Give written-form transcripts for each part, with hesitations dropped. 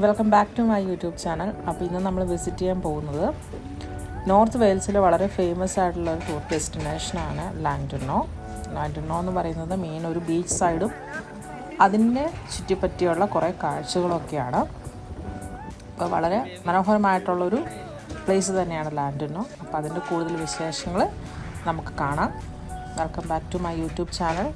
Welcome back to my YouTube channel. അപ്പോൾ ഇന്ന് നമ്മൾ വിസിറ്റ് ചെയ്യാൻ പോകുന്നത് നോർത്ത് വെയിൽസിൽ വളരെ ഫേമസ് ആയിട്ടുള്ള ഒരു ടൂർ ഡെസ്റ്റിനേഷനാണ് ലാൻഡുനോ. ലാൻഡുനോ എന്ന് പറയുന്നത് മെയിൻ ഒരു ബീച്ച് സൈഡും അതിനെ ചുറ്റിപ്പറ്റിയുള്ള കുറേ കാഴ്ചകളൊക്കെയാണ്. അപ്പോൾ വളരെ മനോഹരമായിട്ടുള്ളൊരു പ്ലേസ് തന്നെയാണ് ലാൻഡുനോ. അപ്പോൾ അതിൻ്റെ കൂടുതൽ വിശേഷങ്ങൾ നമുക്ക് കാണാം. Welcome back to my YouTube channel.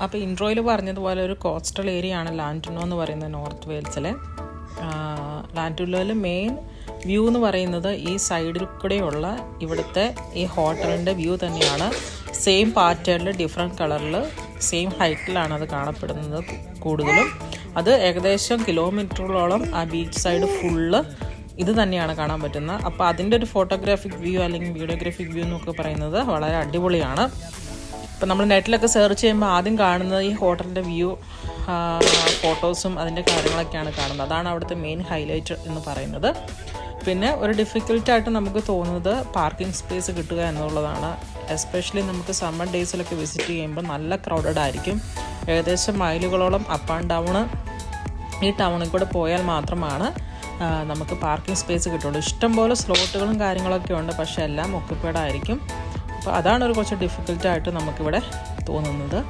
അപ്പോൾ ഇൻട്രോയിൽ പറഞ്ഞതുപോലെ ഒരു കോസ്റ്റൽ ഏരിയ ആണ് ലാൻഡുനോ എന്ന് പറയുന്നത് നോർത്ത് വെയിൽസിലെ. ലാൻഡുനോയിൽ മെയിൻ വ്യൂ എന്ന് പറയുന്നത് ഈ സൈഡിൽ കൂടെയുള്ള ഇവിടുത്തെ ഈ ഹോട്ടലിൻ്റെ വ്യൂ തന്നെയാണ്. സെയിം പാറ്റേണിൽ ഡിഫറെൻറ്റ് കളറിൽ സെയിം ഹൈറ്റിലാണ് അത് കാണപ്പെടുന്നത്. കൂടുതലും അത് ഏകദേശം കിലോമീറ്ററുകളോളം ആ ബീച്ച് സൈഡ് ഫുള്ള് ഇത് തന്നെയാണ് കാണാൻ പറ്റുന്നത്. അപ്പോൾ അതിൻ്റെ ഒരു ഫോട്ടോഗ്രാഫിക് വ്യൂ അല്ലെങ്കിൽ വീഡിയോഗ്രാഫിക് വ്യൂ എന്നൊക്കെ പറയുന്നത് വളരെ അടിപൊളിയാണ്. ഇപ്പം നമ്മൾ നെറ്റിലൊക്കെ സെർച്ച് ചെയ്യുമ്പോൾ ആദ്യം കാണുന്നത് ഈ ഹോട്ടലിൻ്റെ വ്യൂ, ഫോട്ടോസും അതിൻ്റെ കാര്യങ്ങളൊക്കെയാണ് കാണുന്നത്. അതാണ് അവിടുത്തെ മെയിൻ ഹൈലൈറ്റ് എന്ന് പറയുന്നത്. പിന്നെ ഒരു ഡിഫിക്കൽട്ടായിട്ട് നമുക്ക് തോന്നുന്നത് പാർക്കിംഗ് സ്പേസ് കിട്ടുക എന്നുള്ളതാണ്. എസ്പെഷ്യലി നമുക്ക് സമ്മർ ഡേയ്സിലൊക്കെ വിസിറ്റ് ചെയ്യുമ്പോൾ നല്ല ക്രൗഡഡ് ആയിരിക്കും. ഏകദേശം മൈലുകളോളം അപ്പ് ആൻഡ് ഡൗണ് ഈ ടൗണിൽ കൂടെ പോയാൽ മാത്രമാണ് നമുക്ക് പാർക്കിംഗ് സ്പേസ് കിട്ടുള്ളൂ. ഇഷ്ടംപോലെ സ്ലോട്ടുകളും കാര്യങ്ങളൊക്കെ ഉണ്ട്, പക്ഷേ എല്ലാം ഒക്യുപ്പൈഡ് ആയിരിക്കും. അപ്പോൾ അതാണ് ഒരു കുറച്ച് ഡിഫിക്കൽട്ടായിട്ട് നമുക്കിവിടെ തോന്നുന്നത്.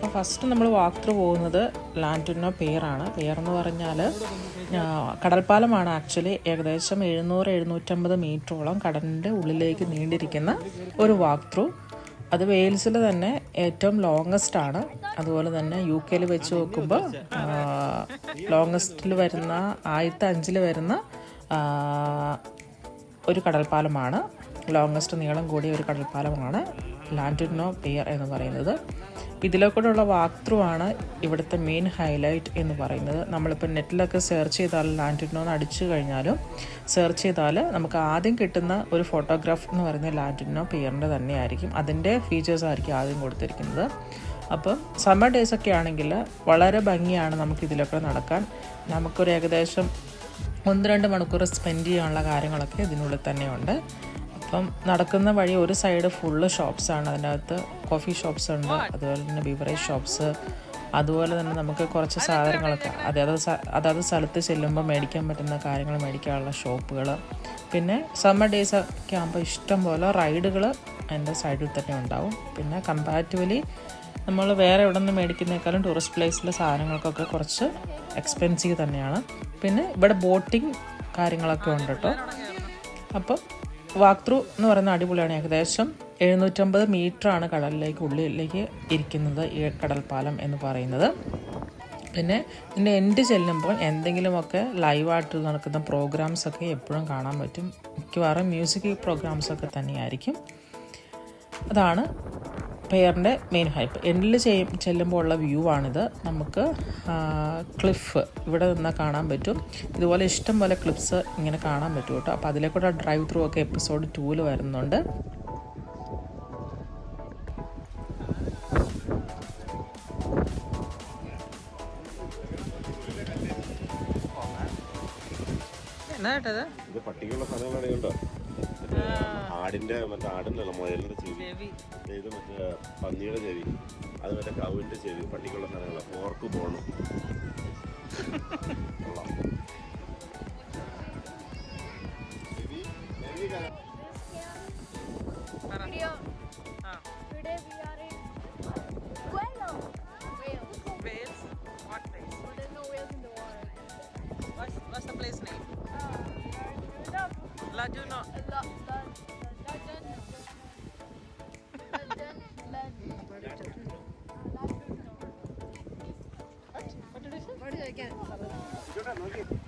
അപ്പോൾ ഫസ്റ്റ് നമ്മൾ വാക്ക് ത്രൂ പോകുന്നത് ലാൻറ്റുനോ പിയറാണ്. പിയർ എന്ന് പറഞ്ഞാൽ കടൽപ്പാലമാണ്. ആക്ച്വലി ഏകദേശം 700-750 മീറ്ററോളം കടലിൻ്റെ ഉള്ളിലേക്ക് നീണ്ടിരിക്കുന്ന ഒരു വാക്ക് ത്രൂ. അത് വെയിൽസിൽ തന്നെ ഏറ്റവും ലോങ്ങസ്റ്റ് ആണ്. അതുപോലെ തന്നെ UK വെച്ച് നോക്കുമ്പോൾ ലോങ്ങസ്റ്റിൽ വരുന്ന 1005 വരുന്ന ഒരു കടൽപ്പാലമാണ്. ലോങ്ങസ്റ്റ് നീളം കൂടിയ ഒരു കടൽപ്പാലമാണ് ലാൻറ്റുനോ പിയർ എന്ന് പറയുന്നത്. ഇതിലേക്കൂടെയുള്ള വാക്ക് ത്രൂ ആണ് ഇവിടുത്തെ മെയിൻ ഹൈലൈറ്റ് എന്ന് പറയുന്നത്. നമ്മളിപ്പോൾ നെറ്റിലൊക്കെ സെർച്ച് ചെയ്താൽ ലാൻറ്റുനോ എന്ന് അടിച്ചു കഴിഞ്ഞാലും സെർച്ച് ചെയ്താൽ നമുക്ക് ആദ്യം കിട്ടുന്ന ഒരു ഫോട്ടോഗ്രാഫ് എന്ന് പറയുന്നത് ലാൻറ്റുനോ പിയറിൻ്റെ തന്നെയായിരിക്കും. അതിൻ്റെ ഫീച്ചേഴ്സ് ആയിരിക്കും ആദ്യം കൊടുത്തിരിക്കുന്നത്. അപ്പം സമ്മർ ഡേയ്സൊക്കെ ആണെങ്കിൽ വളരെ ഭംഗിയാണ് നമുക്ക് ഇതിലൊക്കെ നടക്കാൻ. നമുക്കൊരു ഏകദേശം 1-2 മണിക്കൂർ സ്പെൻഡ് ചെയ്യാനുള്ള കാര്യങ്ങളൊക്കെ ഇതിനുള്ളിൽ തന്നെയുണ്ട്. അപ്പം നടക്കുന്ന വഴി ഒരു സൈഡ് ഫുള്ള് ഷോപ്സാണ്. അതിൻ്റെ അകത്ത് കോഫി ഷോപ്സ് ഉണ്ട്, അതുപോലെ തന്നെ ബീവറേജ് ഷോപ്സ്, അതുപോലെ തന്നെ നമുക്ക് കുറച്ച് സാധനങ്ങളൊക്കെ അതായത് സ്ഥലത്ത് ചെല്ലുമ്പോൾ മേടിക്കാൻ പറ്റുന്ന കാര്യങ്ങൾ മേടിക്കാനുള്ള ഷോപ്പുകൾ. പിന്നെ സമ്മർ ഡേയ്സ് ഒക്കെ ആകുമ്പോൾ ഇഷ്ടം പോലെ റൈഡുകൾ അതിൻ്റെ സൈഡിൽ തന്നെ ഉണ്ടാവും. പിന്നെ കമ്പാരിറ്റീവ്ലി നമ്മൾ വേറെ എവിടെ നിന്ന് മേടിക്കുന്നേക്കാളും ടൂറിസ്റ്റ് പ്ലേസിലെ സാധനങ്ങൾക്കൊക്കെ കുറച്ച് എക്സ്പെൻസീവ് തന്നെയാണ്. പിന്നെ ഇവിടെ ബോട്ടിങ് കാര്യങ്ങളൊക്കെ ഉണ്ട് കേട്ടോ. അപ്പം വാക്ക് ത്രൂ എന്ന് പറയുന്ന അടിപൊളിയാണ്. ഏകദേശം 750 മീറ്ററാണ് കടലിലേക്ക് ഉള്ളിലേക്ക് ഇരിക്കുന്നത് ഈ കടൽപ്പാലം എന്ന് പറയുന്നത്. പിന്നെ ഇതിൻ്റെ എൻഡ് ചെല്ലുമ്പോൾ എന്തെങ്കിലുമൊക്കെ ലൈവായിട്ട് നടക്കുന്ന പ്രോഗ്രാംസൊക്കെ എപ്പോഴും കാണാൻ പറ്റും. മിക്കവാറും മ്യൂസിക് പ്രോഗ്രാംസൊക്കെ തന്നെയായിരിക്കും. അതാണ് പിയറിൻ്റെ മെയിൻ ഹൈപ്പ്. എൻഡിൽ ചെല്ലുമ്പോൾ ഉള്ള വ്യൂ ആണിത്. നമുക്ക് ക്ലിഫ് ഇവിടെ നിന്നാൽ കാണാൻ പറ്റും. ഇതുപോലെ ഇഷ്ടം പോലെ ക്ലിപ്സ് ഇങ്ങനെ കാണാൻ പറ്റും കേട്ടോ. അപ്പോൾ അതിലേക്കൂടെ ഡ്രൈവ് ത്രൂ ഒക്കെ എപ്പിസോഡ് 2 വരുന്നുണ്ട്. പട്ടികളുടെ സാധനങ്ങളാണ്. ആടിൻ്റെ ആടിനുള്ള മുയലിൻ്റെ ചെവി, ഇത് മറ്റേ പന്നിയുടെ ചെവി, അത് മറ്റേ കവിൻ്റെ ചെവി, പട്ടിക്കുള്ള സാധനങ്ങളാണ്. പോർക്ക് പോകണം. Ladino. What did I get?